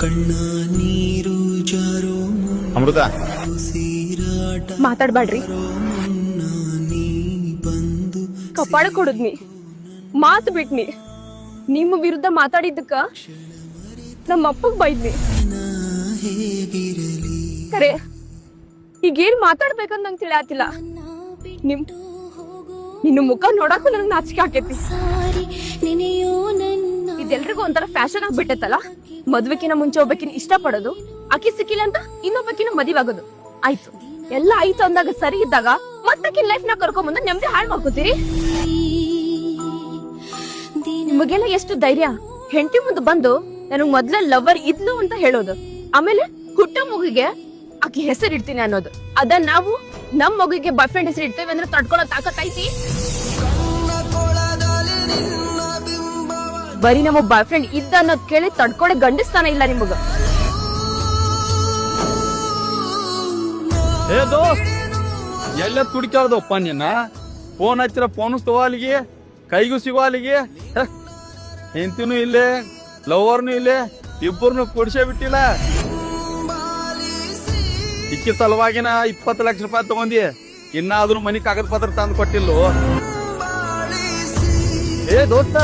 ಕಣ್ಣ ನೀರು ಜಾರೋ ಅಮೃತ ಮಾತಾಡ್ಬೇಡ್ರಿ. ಕಪಾಳ ಕೊಡುದ್ನಿ, ಮಾತು ಬಿಟ್ನಿ. ನಿಮ್ಮ ವಿರುದ್ಧ ಮಾತಾಡಿದ್ದಕ್ಕ ನಮ್ಮ ಅಪ್ಪಗ್ ಬೈದ್ನಿ. ಖರೆ ಈಗೇನ್ ಮಾತಾಡ್ಬೇಕಂತ ನಂಗೆ ತಿಳಿಯಾತಿಲ್ಲ. ನಿನ್ನ ಮುಖ ನೋಡಕ್ಕೂ ನನಗೆ ನಾಚಿಕೆ ಆಕೇತಿ. ಇದೆಲ್ರಿಗೂ ಒಂಥರ ಫ್ಯಾಷನ್ ಆಗ್ಬಿಟ್ಟೈತಲ್ಲ. ಮದ್ವೆಕಿನ ಮುಂಚೆ ಒಬ್ಬಕಿನ ಇಷ್ಟ ಪಡೋದು, ಆಕಿ ಸಿಕ್ಕಿಲ್ಲ ಅಂತ ಇನ್ನೊಬ್ಬಕಿನ ಮದುವಾಗೋದು. ಆಯ್ತು, ಎಲ್ಲ ಆಯ್ತು ಅಂದಾಗ ಸರಿ ಇದ್ದಾಗ ಮತ್ತಕಿನ ಲೈಫ್ ನ ಕರ್ಕೊಂಡ್ ಬಂದು ನೆಮ್ಮದಿ ಹಾಳು ಮಾಡ್ಕೋತೀರಿ. ನಿಮಗೆಲ್ಲ ಎಷ್ಟು ಧೈರ್ಯ ಹೆಂಡತಿ ಮುಂದೆ ಬಂದು ನನಗ್ ಮೊದ್ಲ ಲವರ್ ಇದ್ಲು ಅಂತ ಹೇಳೋದು, ಆಮೇಲೆ ಹುಟ್ಟ ಮಗುಗೆ ಆಕಿ ಹೆಸರು ಇಡ್ತೀನಿ ಅನ್ನೋದು. ಅದ ನಾವು ನಮ್ ಮಗುಗೆ ಬಾಯ್ ಫ್ರೆಂಡ್ ಹೆಸರು ಇಡ್ತೇವೆ ಅಂದ್ರೆ ತಡ್ಕೊಳ್ಳೋ ತಾಕತ್ ಐತಿ? ಬರೀ ನಮ್ಮ ಬಾಯ್ ಫ್ರೆಂಡ್ ಇದ್ದ ಅನ್ನೋದ್ ಕೇಳಿ ತಡ್ಕೊಳ್ಳೆ ಗಂಡಸ್ತಾನ ಇಲ್ಲ ನಿಮಗ. ಏ ದೋಸ್ತ್, ಎಲ್ಲ ತುಡಿಕಾರ್ದಪ್ಪ ನೀನ. ಫೋನ್ ಹಚ್ಚಿರ ಫೋನು ತಗೋಲಿಗೆ, ಕೈಗೂ ಸಿಗೋಲಿಗೆ. ಹೆಂಡತಿನೂ ಇಲ್ಲೇ, ಲವರ್ನು ಇಲ್ಲೇ, ಇಬ್ಬರನ್ನು ಕೊಡ್ಸೇ ಬಿಟ್ಟಿಲ್ಲ. ಇಕ್ಕಿ ಸಲುವಾಗಿನ 20 ಲಕ್ಷ ರೂಪಾಯಿ ತಗೊಂಡಿ, ಇನ್ನಾದ್ರೂ ಮನಿ ಕಾಗದ ಪತ್ರ ತಂದು ಕೊಟ್ಟಿಲ್ಲೋ. ಏ ದೋಸ್ತ,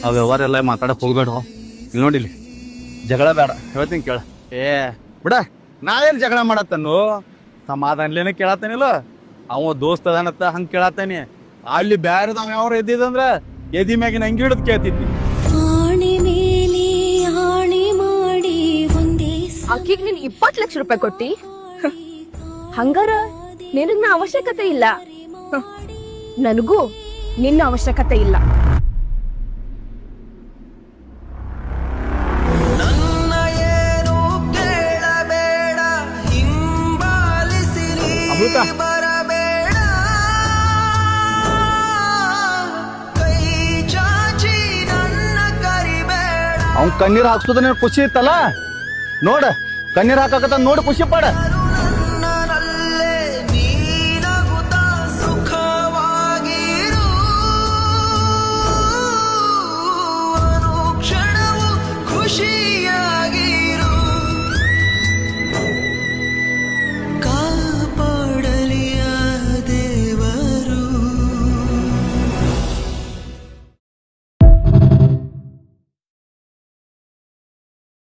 ಆ ವ್ಯವಹಾರ ಎಲ್ಲ ಮಾತಾಡಕ್ ಹೋಗ್ಬೇಡ. ಇಲ್ಲಿ ನೋಡಿಲಿ, ಜಗಳ ಬೇಡ, ಹೇಳ್ತೀನಿ ಕೇಳ. ಏ ಬಿಡ, ನಾವೇನ್ ಜಗಳ ಮಾಡತ್ತನ್ನು, ಸಮಾಧಾನಲೇನ ಕೇಳತ್ತಾನಿಲ್ಲ. ಅವ ದೋಸ್ತ ಅದಾನತ್ತ ಹಂಗ ಕೇಳತ್ತಾನಿ. ಅಲ್ಲಿ ಬ್ಯಾರದವ್ ಯಾವ ಎದ್ದಿದಂದ್ರ ಎದಿ ಮ್ಯಾಗಿನ ಹಂಗಿ ಹಿಡಿದ್ ಕೇಳ್ತಿದ್ವಿ. ಆಕಿಗ್ ನೀನ್ 20 ಲಕ್ಷ ರೂಪಾಯಿ ಕೊಟ್ಟಿ, ಹಂಗಾರ ನಿನಗ್ ನಾ ಅವಶ್ಯಕತೆ ಇಲ್ಲ. ನನಗೂ ನಿನ್ನ ಅವಶ್ಯಕತೆ ಇಲ್ಲ. ಅಮೃತ, ಅವ್ನ್ ಕಣ್ಣೀರ್ ಹಾಕ್ಸೋದ ಖುಷಿ ಇತ್ತಲ್ಲ. ನೋಡ, ಕಣ್ಣೀರ್ ಹಾಕಕತ್ತ, ನೋಡು, ಖುಷಿ ಪಡ.